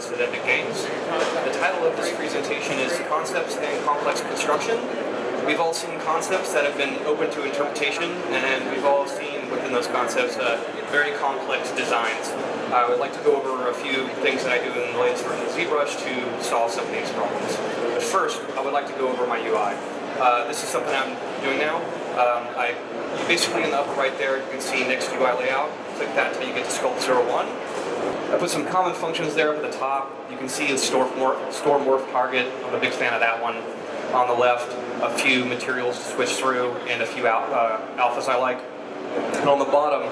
interested in big games. The title of this presentation is Concepts and Complex Construction. We've all seen concepts that have been open to interpretation, and we've all seen within those concepts very complex designs. I would like to go over a few things that I do in the latest version of ZBrush to solve some of these problems. But first, I would like to go over my UI. This is something I'm doing now. Basically in the upper right there, you can see Next UI Layout. Click that until you get to Sculpt 01. I put some common functions there up at the top. You can see the store morph target. I'm a big fan of that one. On the left, a few materials to switch through and a few alphas I like. And on the bottom,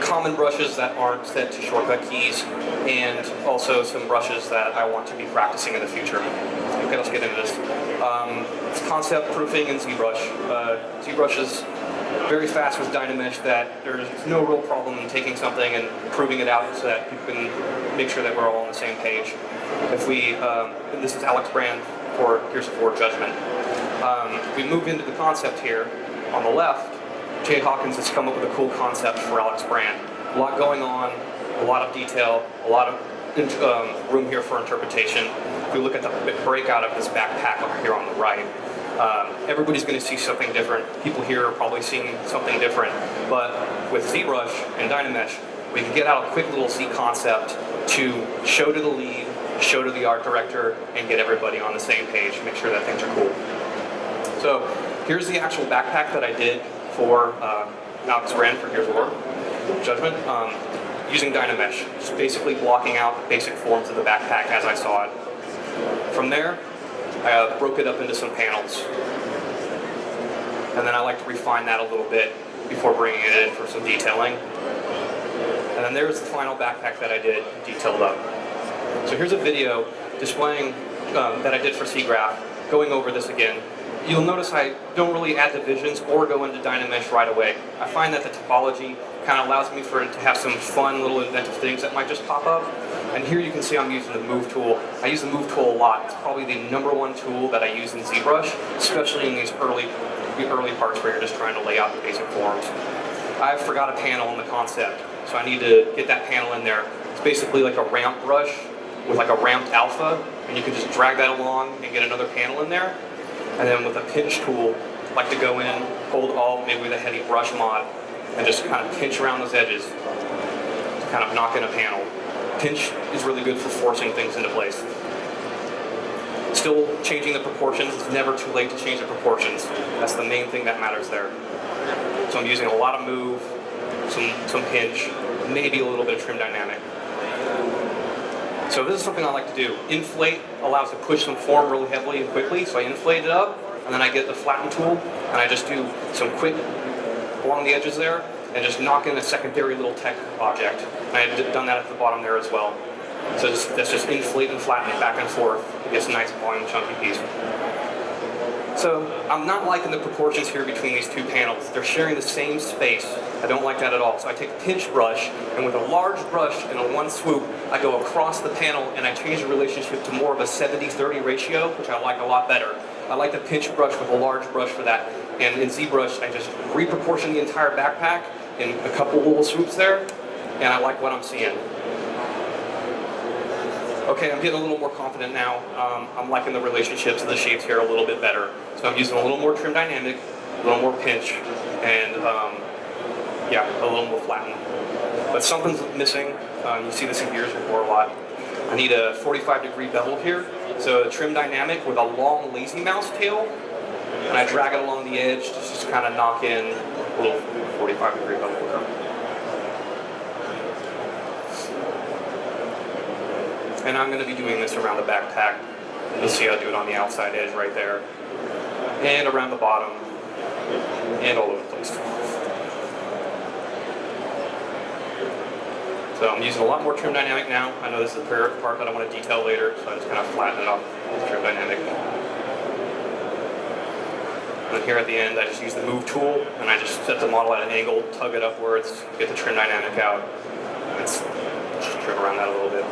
common brushes that aren't set to shortcut keys, and also some brushes that I want to be practicing in the future. Okay, let's get into this. It's concept proofing in ZBrush. ZBrush is very fast with Dynamesh that there's no real problem in taking something and proving it out so that you can make sure that we're all on the same page. If we, this is Alex Brand for Gears of War Judgment. We move into the concept here. On the left, Jay Hawkins has come up with a cool concept for Alex Brand. A lot going on, a lot of detail, a lot of room here for interpretation. If we look at the breakout of this backpack over here on the right, everybody's going to see something different. People here are probably seeing something different. But with ZBrush and Dynamesh, we can get out a quick little Z concept to show to the lead, show to the art director, and get everybody on the same page, make sure that things are cool. So here's the actual backpack that I did for Alex Brand for Gears of War Judgment, using Dynamesh, just basically blocking out the basic forms of the backpack as I saw it. From there, I broke it up into some panels, and then I like to refine that a little bit before bringing it in for some detailing. And then there's the final backpack that I did detailed up. So here's a video displaying that I did for SIGGRAPH, going over this again. You'll notice I don't really add divisions or go into Dynamesh right away. I find that the topology kind of allows me to have some fun little inventive things that might just pop up. And here you can see I'm using the Move tool. I use the Move tool a lot. It's probably the #1 tool that I use in ZBrush, especially in these early parts where you're just trying to lay out the basic forms. I forgot a panel in the concept, so I need to get that panel in there. It's basically like a ramp brush with like a ramped alpha, and you can just drag that along and get another panel in there. And then with a pinch tool, I like to go in, hold Alt, maybe with a heavy brush mod, and just kind of pinch around those edges to kind of knock in a panel. Pinch is really good for forcing things into place. Still changing the proportions. It's never too late to change the proportions. That's the main thing that matters there. So I'm using a lot of Move, some pinch, maybe a little bit of trim dynamic. So this is something I like to do. Inflate allows to push some form really heavily and quickly, so I inflate it up, and then I get the flatten tool, and I just do some quick along the edges there, and just knock in a secondary little tech object. And I've done that at the bottom there as well. So that's just inflate and flatten it back and forth. It gets a nice volume chunky piece. So I'm not liking the proportions here between these two panels. They're sharing the same space. I don't like that at all. So I take a pinch brush, and with a large brush and a one swoop, I go across the panel and I change the relationship to more of a 70-30 ratio, which I like a lot better. I like the pinch brush with a large brush for that. And in ZBrush, I just reproportion the entire backpack in a couple little swoops there, and I like what I'm seeing. Okay, I'm getting a little more confident now. I'm liking the relationships of the shapes here a little bit better. So I'm using a little more trim dynamic, a little more pinch, and yeah, a little more flatten. But something's missing. You see this in Gears of War a lot. I need a 45-degree bevel here. So a trim dynamic with a long lazy mouse tail, and I drag it along the edge to just kind of knock in a little 45-degree bevel. And I'm going to be doing this around the backpack. You'll see I do it on the outside edge right there, and around the bottom, and all over the place. So I'm using a lot more trim dynamic now. I know this is the part that I want to detail later, so I just kind of flatten it up with trim dynamic. And then here at the end, I just use the Move tool, and I just set the model at an angle, tug it upwards, get the trim dynamic out, and just trim around that a little bit.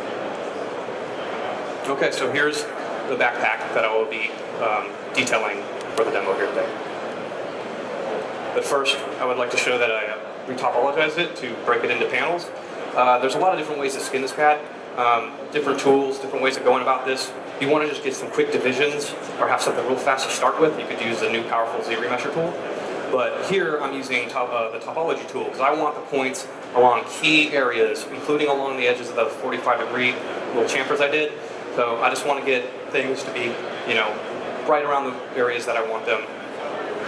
Okay, so here's the backpack that I will be detailing for the demo here today. But first, I would like to show that I retopologized it to break it into panels. There's a lot of different ways to skin this cat. different tools, different ways of going about this. If you want to just get some quick divisions or have something real fast to start with, you could use the new powerful ZBrush tool. But here I'm using the topology tool because I want the points along key areas, including along the edges of the 45-degree little chamfers I did. So I just want to get things to be, you know, right around the areas that I want them.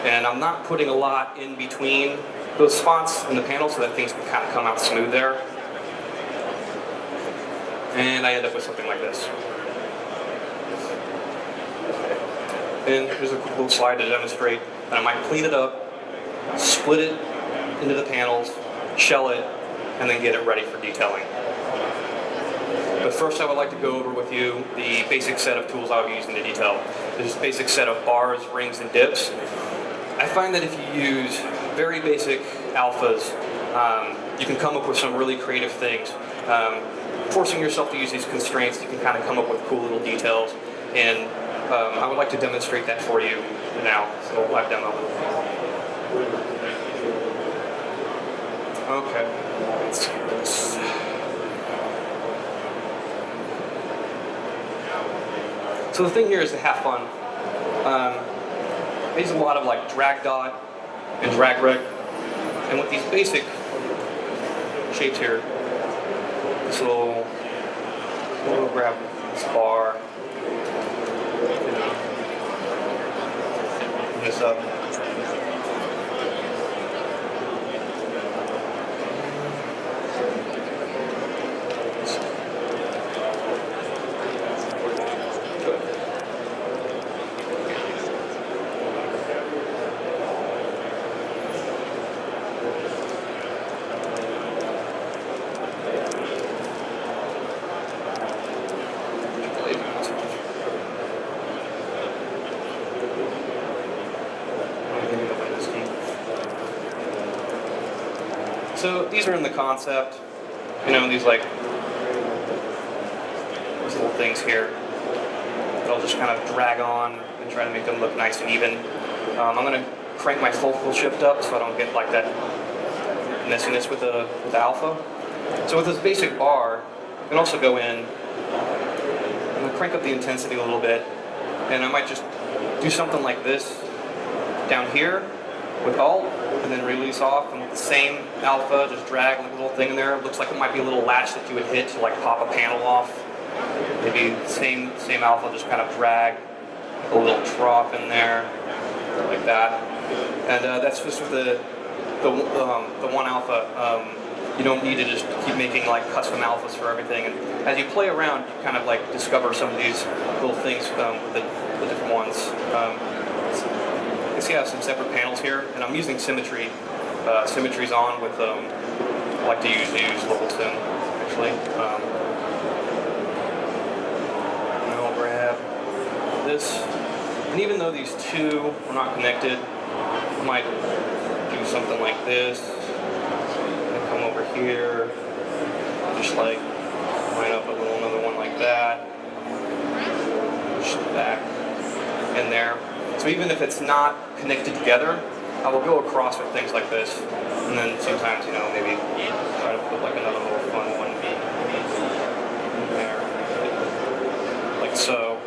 And I'm not putting a lot in between those spots in the panel so that things can kind of come out smooth there. And I end up with something like this. And here's a quick little slide to demonstrate that I might clean it up, split it into the panels, shell it, and then get it ready for detailing. But first I would like to go over with you the basic set of tools I'll be using to detail. There's this basic set of bars, rings, and dips. I find that if you use very basic alphas, you can come up with some really creative things. Forcing yourself to use these constraints, you can kind of come up with cool little details. And I would like to demonstrate that for you now. So live demo. Okay. Let's do this. So the thing here is to have fun. I use a lot of like drag dot and drag rec, and with these basic shapes here, this little we'll grab this bar, this up. So these are in the concept, you know, these like these little things here that I'll just kind of drag on and try to make them look nice and even. I'm going to crank my focal shift up so I don't get like that messiness with the alpha. So with this basic bar, I can also go in, I'm going to crank up the intensity a little bit, and I might just do something like this down here with Alt, and then release off, and with the same alpha, just drag like a little thing in there. It looks like it might be a little latch that you would hit to like pop a panel off. Maybe same alpha, just kind of drag a little trough in there, like that. And that's just with the one alpha. You don't need to just keep making like custom alphas for everything. And as you play around, you kind of like discover some of these little things with the different ones. You can see I have some separate panels here, and I'm using symmetry. Symmetry's on with, I like to use Littleton, actually. And I'll grab this. And even though these two are not connected, I might do something like this. And come over here, just like line up another one like that. Push it back in there. So even if it's not connected together, I will go across with things like this, and then sometimes, you know, maybe try to put like another little fun one in there, like so.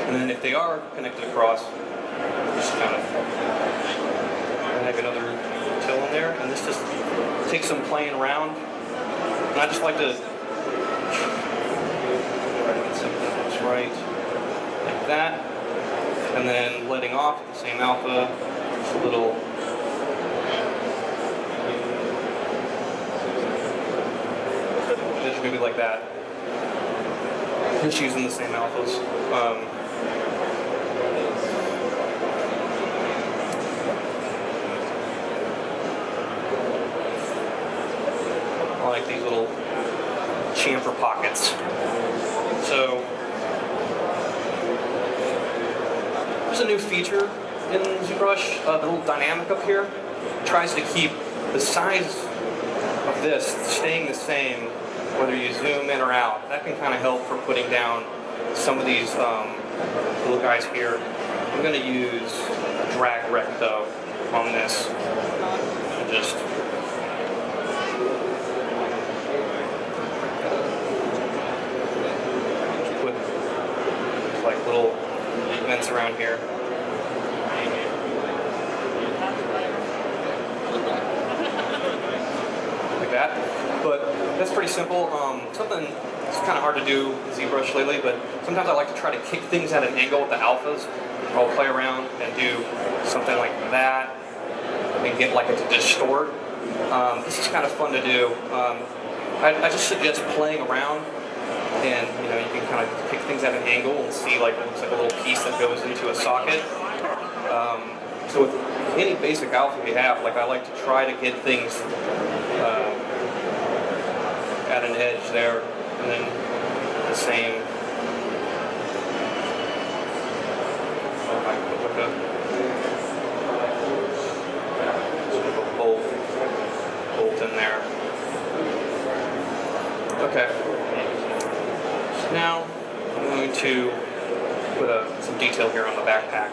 And then if they are connected across, just kind of have another till in there, and this just takes some playing around. And I just like to try to get something that looks right. Like that, and then letting off the same alpha, just a little just maybe like that. Just using the same alphas. I like these little chamfer pockets. So there's a new feature in ZBrush, the little dynamic up here. It tries to keep the size of this staying the same whether you zoom in or out. That can kind of help for putting down some of these little guys here. I'm going to use a drag rec though on this and just little vents around here. Like that. But that's pretty simple. Something that's kind of hard to do with ZBrush lately, but sometimes I like to try to kick things at an angle with the alphas. I'll play around and do something like that and get like it to distort. This is kind of fun to do. I just suggest playing around, and you can kind of pick things at an angle and see like it looks like a little piece that goes into a socket. So with any basic alpha we have, like I like to try to get things at an edge there, and then the same. If I put like a bolt in there. Okay. So now I'm going to put some detail here on the backpack.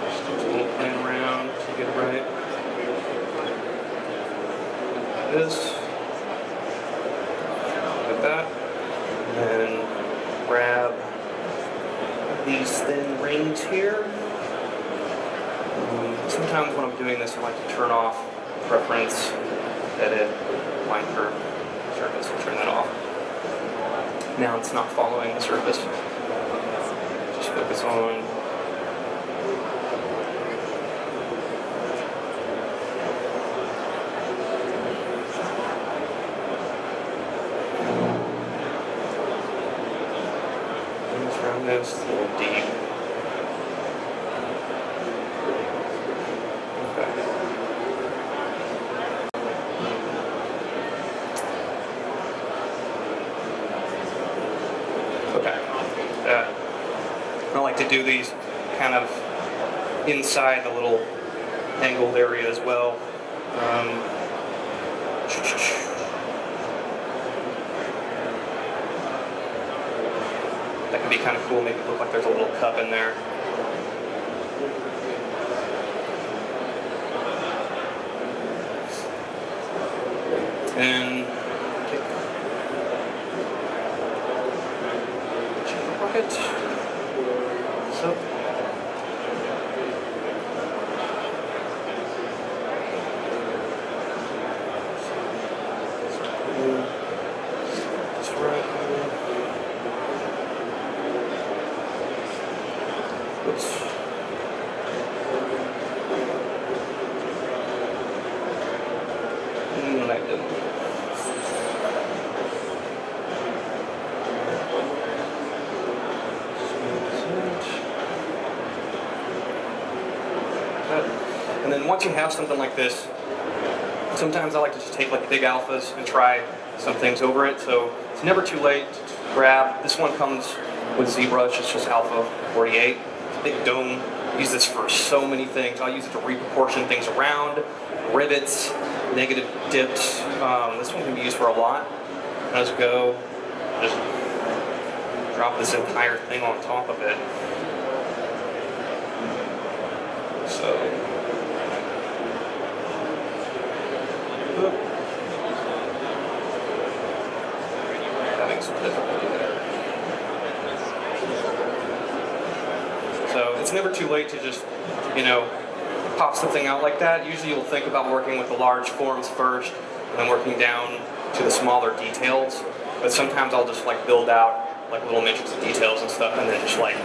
Just a little playing around to get it right. This. Like that. And then grab these thin rings here. Sometimes when I'm doing this, I like to turn off preference, edit, line curve, surface, and turn that off. Now it's not following the surface. Just focus on around this, a little deep. I like to do these kind of inside the little angled area as well. That can be kind of cool, make it look like there's a little cup in there. And bucket. So. Just right here. Oops. Like that. And then once you have something like this, sometimes I like to just take like big alphas and try some things over it. So it's never too late to grab. This one comes with ZBrush. It's just alpha 48. It's a big dome. I use this for so many things. I'll use it to reproportion things around, rivets, negative dips. This one can be used for a lot. Let's go. Just drop this entire thing on top of it. So. Having some difficulty there. So it's never too late to just, pop something out like that. Usually you'll think about working with the large forms first, and then working down to the smaller details. But sometimes I'll just like build out like little miniatures of details and stuff, and then just like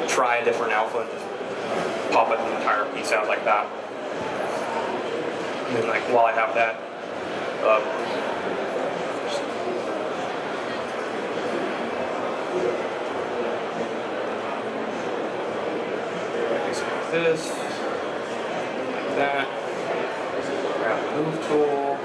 try a different alpha and just pop an entire piece out like that. And then like while I have that up, like this, like that. Grab the move tool.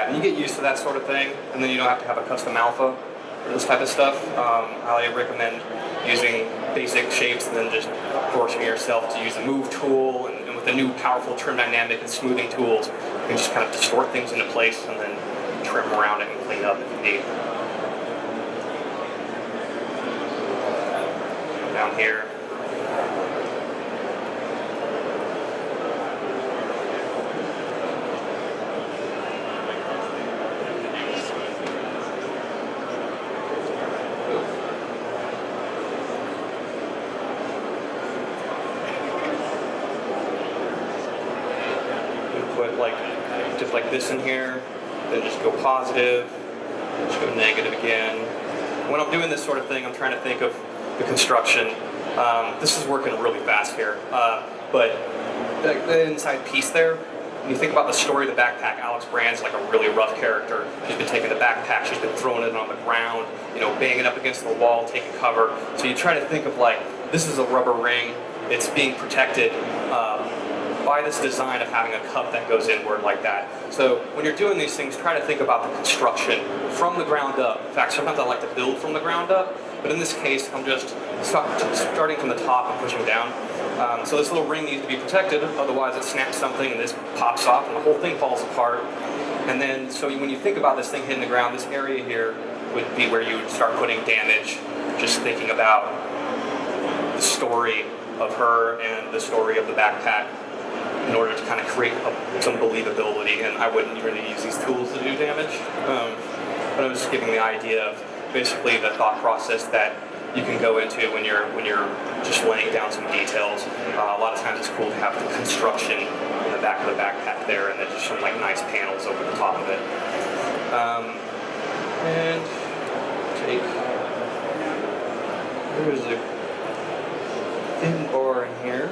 And you get used to that sort of thing, and then you don't have to have a custom alpha for this type of stuff. I recommend using basic shapes and then just forcing yourself to use a move tool, and with with the new powerful trim dynamic and smoothing tools, you can just kind of distort things into place and then trim around it and clean up if you need. Down here. Put just like this in here, then just go positive, just go negative again. When I'm doing this sort of thing, I'm trying to think of the construction. This is working really fast here, but the inside piece there, when you think about the story of the backpack, Alex Brand's like a really rough character. She's been taking the backpack, she's been throwing it on the ground, you know, banging up against the wall, taking cover. So you try to think of like, this is a rubber ring, it's being protected by this design of having a cup that goes inward like that. So when you're doing these things, try to think about the construction from the ground up. In fact, sometimes I like to build from the ground up, but in this case, I'm just starting from the top and pushing down. So this little ring needs to be protected, otherwise it snaps something and this pops off and the whole thing falls apart. And then, so when you think about this thing hitting the ground, this area here would be where you would start putting damage, just thinking about the story of her and the story of the backpack, in order to kind of create some believability. And I wouldn't really use these tools to do damage, but I was just giving the idea of basically the thought process that you can go into when you're just laying down some details. A lot of times it's cool to have the construction in the back of the backpack there, and then just some like nice panels over the top of it. And take, there's a thin bar in here.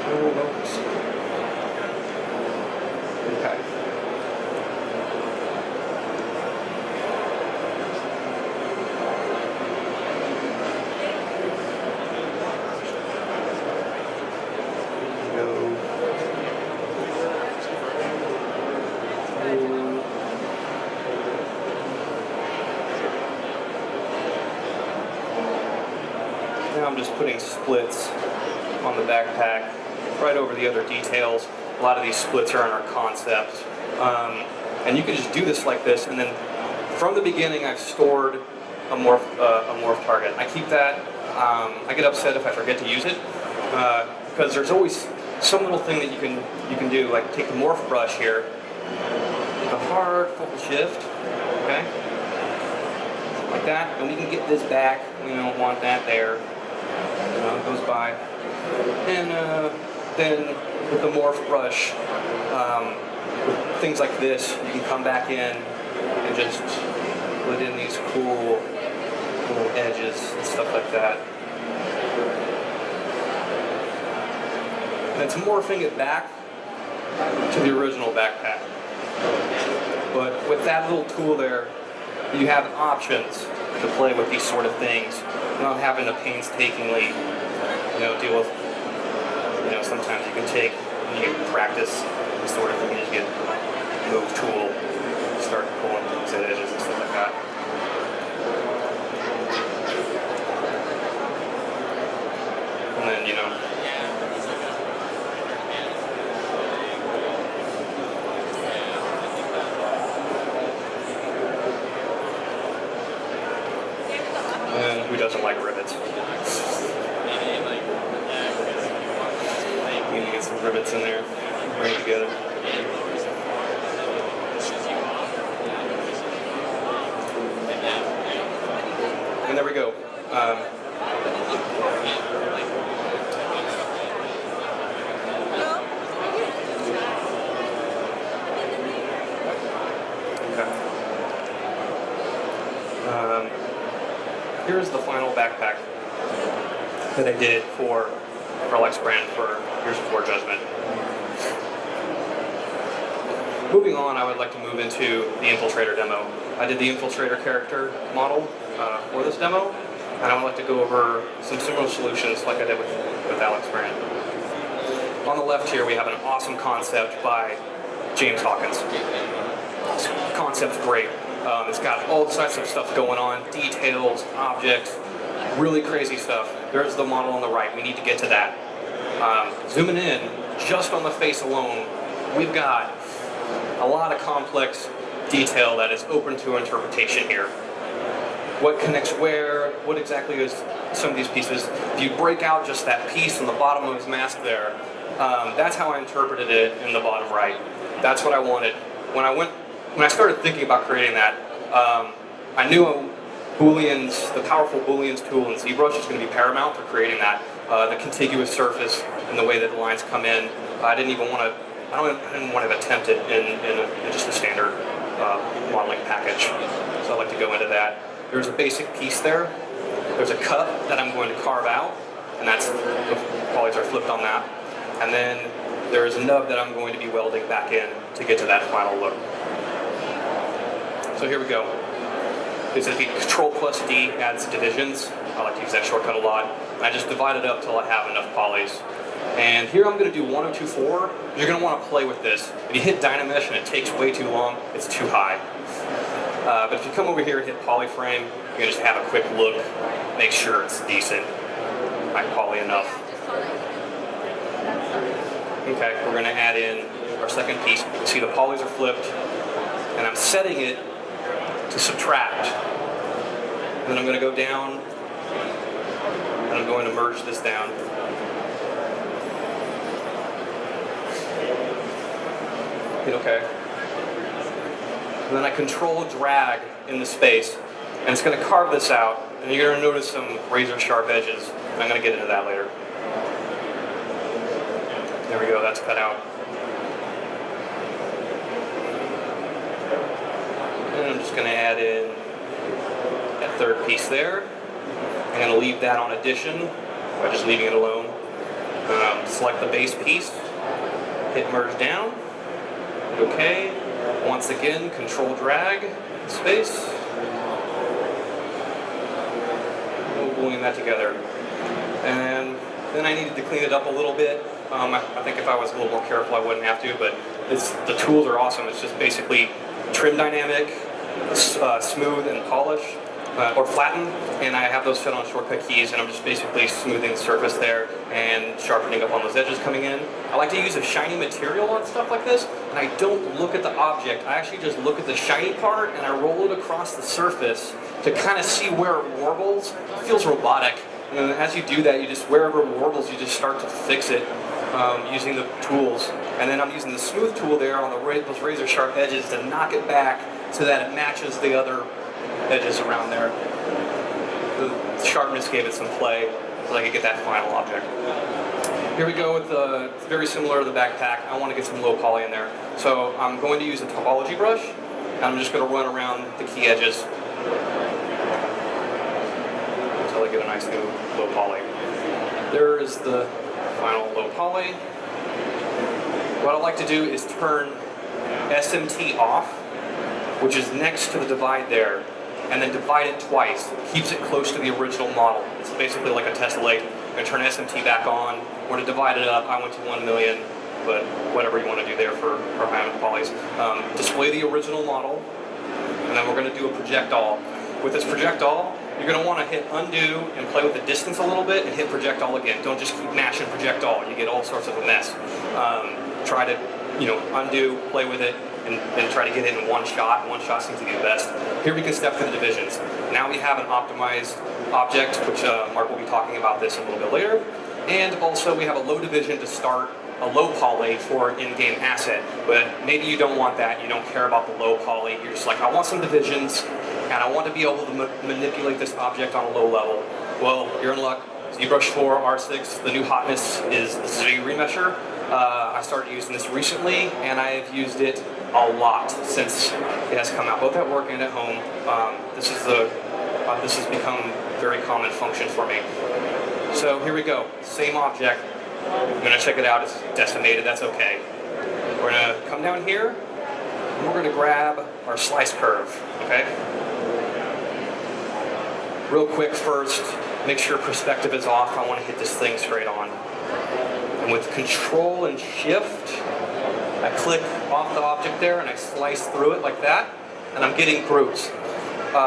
Okay. Now I'm just putting splits on the backpack right over the other details. A lot of these splits are in our concept. And you can just do this like this, and then from the beginning I've stored a morph target. I keep that. I get upset if I forget to use it, because there's always some little thing that you can do, like take the morph brush here, take a hard focal shift, okay, like that, and we can get this back. We don't want that there. It goes by, and then with the morph brush, with things like this, you can come back in and just put in these cool little edges and stuff like that. And it's morphing it back to the original backpack. But with that little tool there, you have options to play with these sort of things, not having to painstakingly, deal with, sometimes you can take, when you get practice, this sort of thing, you just get a move tool, start pulling things at edges and stuff like that. And then, and who doesn't like rivets? You need to get some rivets in there, bring it together. And there we go. Here's the final backpack that I did for Alex Brand for Years Before Judgment. Moving on, I would like to move into the Infiltrator demo. I did the Infiltrator character model for this demo, and I would like to go over some similar solutions like I did with Alex Brand. On the left here, we have an awesome concept by James Hawkins. This concept's great. It's got all types of stuff going on, details, objects, really crazy stuff. There's the model on the right. We need to get to that. Zooming in, just on the face alone, we've got a lot of complex detail that is open to interpretation here. What connects where, what exactly is some of these pieces. If you break out just that piece on the bottom of his mask there, that's how I interpreted it in the bottom right. That's what I wanted. When I started thinking about creating that, I knew Booleans, the powerful Booleans tool in ZBrush is going to be paramount for creating that. The contiguous surface and the way that the lines come in. I didn't want to attempt it in just a standard modeling package. So I like to go into that. There's a basic piece there. There's a cup that I'm going to carve out, and that's the polys are flipped on that. And then there is a nub that I'm going to be welding back in to get to that final look. So here we go. This is Control+D adds divisions. I like to use that shortcut a lot. And I just divide it up till I have enough polys. And here I'm going to do 1024. You're going to want to play with this. If you hit Dynamesh and it takes way too long, it's too high. But if you come over here and hit Polyframe, you can just have a quick look, make sure it's decent. I poly enough. Okay, we're going to add in our second piece. You can see the polys are flipped, and I'm setting it to subtract. And then I'm going to go down, and I'm going to merge this down. Hit OK. And then I control drag in the space, and it's going to carve this out, and you're going to notice some razor sharp edges. And I'm going to get into that later. There we go, that's cut out. And I'm just going to add in that third piece there. I'm going to leave that on addition by just leaving it alone. Select the base piece, hit merge down, hit OK. Once again, control drag, space. We'll gluing that together. And then I needed to clean it up a little bit. I think if I was a little more careful, I wouldn't have to, but the tools are awesome. It's just basically trim dynamic, smooth and polish, or flatten, and I have those set on shortcut keys, and I'm just basically smoothing the surface there and sharpening up on those edges coming in. I like to use a shiny material on stuff like this, and I don't look at the object. I actually just look at the shiny part, and I roll it across the surface to kind of see where it warbles. It feels robotic. And as you do that, you just, wherever it warbles, you just start to fix it using the tools. And then I'm using the smooth tool there on those razor sharp edges to knock it back so that it matches the other edges around there. The sharpness gave it some play so I could get that final object. Here we go with it's very similar to the backpack. I want to get some low poly in there. So I'm going to use a topology brush, and I'm just going to run around the key edges until I get a nice new low poly. There is the final low poly. What I like to do is turn SMT off, which is next to the divide there, and then divide it twice. Keeps it close to the original model. It's basically like a tessellate. I'm going to turn SMT back on. We're going to divide it up. I went to 1 million, but whatever you want to do there for high polys. Display the original model, and then we're going to do a projectile. With this projectile, you're going to want to hit undo and play with the distance a little bit and hit projectile again. Don't just keep mashing projectile. You get all sorts of a mess. Try to, undo, play with it, and try to get it in one shot. One shot seems to be the best. Here we can step through the divisions. Now we have an optimized object, which Mark will be talking about this a little bit later. And also we have a low division to start a low poly for an in-game asset. But maybe you don't want that. You don't care about the low poly. You're just like, I want some divisions, and I want to be able to manipulate this object on a low level. Well, you're in luck. ZBrush 4 R6, the new hotness is the Z remesher. I started using this recently, and I've used it a lot since it has come out, both at work and at home. This has become a very common function for me. So here we go, same object. I'm going to check it out. It's decimated. That's okay. We're going to come down here, and we're going to grab our slice curve. Okay. Real quick first, make sure perspective is off. I want to hit this thing straight on. And with Control and Shift, I click off the object there and I slice through it like that, and I'm getting groups.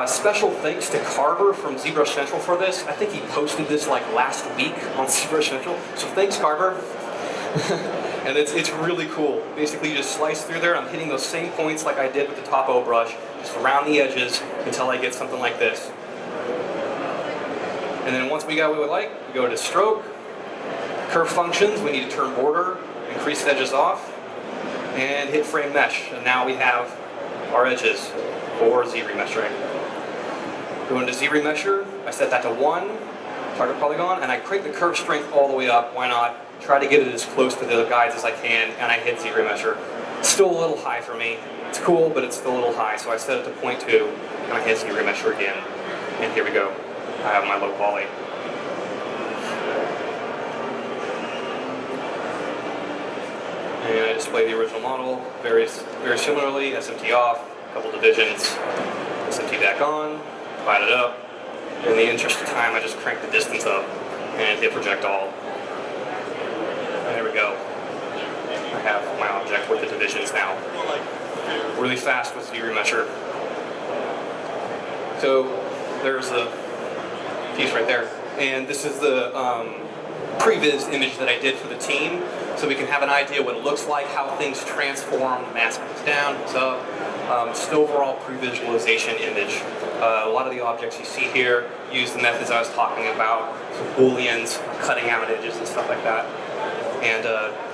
Special thanks to Carver from ZBrush Central for this. I think he posted this like last week on ZBrush Central. So thanks, Carver. And it's really cool. Basically, you just slice through there. I'm hitting those same points like I did with the top O brush, just around the edges until I get something like this. And then once we got what we like, we go to stroke, curve functions. We need to turn border, increase edges off, and hit frame mesh. And now we have our edges for Z-remeshing. Go into Z-remesher. I set that to 1, target polygon, and I crank the curve strength all the way up. Why not? Try to get it as close to the guides as I can, and I hit Z-remesher. It's still a little high for me. It's cool, but it's still a little high, so I set it to 0.2, and I hit Z-remesher again. And here we go. I have my low poly. And I display the original model very similarly. SMT off, a couple divisions, SMT back on, divide it up. In the interest of time, I just crank the distance up and hit project all. And there we go. I have my object with the divisions now. Really fast with Z-remesher. So there's the piece right there. And this is the previs image that I did for the team, so we can have an idea what it looks like, how things transform, the mask comes down, it's up. Just an overall pre-visualization image. A lot of the objects you see here use the methods I was talking about, so booleans, cutting out edges and stuff like that, and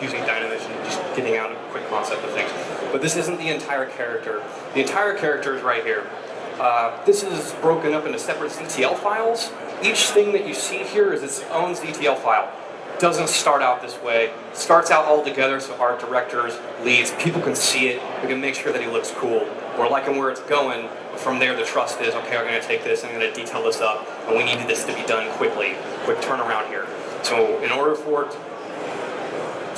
using Dynamition, just getting out a quick concept of things. But this isn't the entire character. The entire character is right here. This is broken up into separate ZTL files. Each thing that you see here is its own ZTL file. Doesn't start out this way. Starts out all together so art directors, leads, people can see it. We can make sure that he looks cool. We're liking where it's going. From there, the trust is, okay, we're going to take this, I'm going to detail this up, and we needed this to be done quickly. Quick turnaround here. So in order for it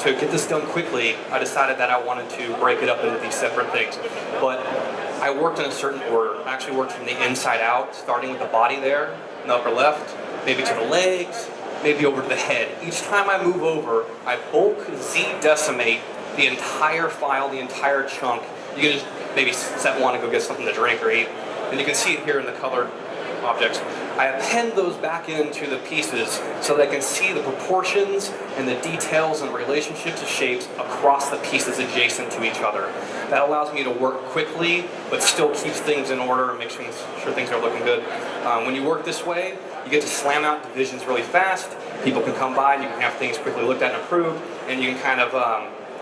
to get this done quickly, I decided that I wanted to break it up into these separate things. But I worked in a certain order. I actually worked from the inside out, starting with the body there, in the upper left, maybe to the legs, maybe over to the head. Each time I move over, I bulk Z-decimate the entire file, the entire chunk. You can just maybe set one and go get something to drink or eat. And you can see it here in the colored objects. I append those back into the pieces so that I can see the proportions and the details and relationships of shapes across the pieces adjacent to each other. That allows me to work quickly, but still keeps things in order and makes sure things are looking good. When you work this way, you get to slam out divisions really fast. People can come by and you can have things quickly looked at and approved, and you can kind of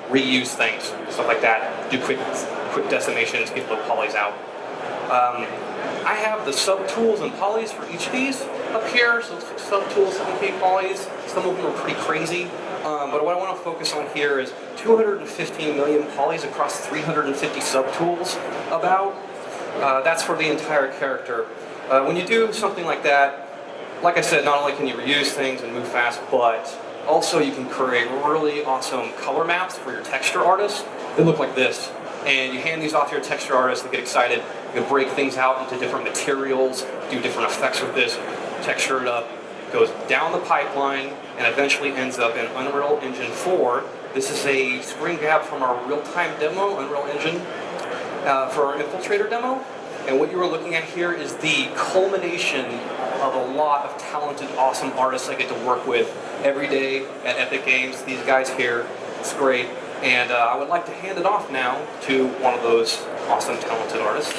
reuse things, stuff like that. Do quick decimations, get low polys out. I have the sub-tools and polys for each of these up here. So sub-tools, 7K polys. Some of them are pretty crazy. But what I want to focus on here is 215 million polys across 350 sub-tools about. That's for the entire character. When you do something like that, like I said, not only can you reuse things and move fast, but also you can create really awesome color maps for your texture artists. They look like this. And you hand these off to your texture artists, they get excited. You can break things out into different materials, do different effects with this, texture it up, goes down the pipeline, and eventually ends up in Unreal Engine 4. This is a screen grab from our real-time demo, Unreal Engine, for our Infiltrator demo. And what you are looking at here is the culmination of a lot of talented, awesome artists I get to work with every day at Epic Games. These guys here, it's great. And I would like to hand it off now to one of those awesome, talented artists.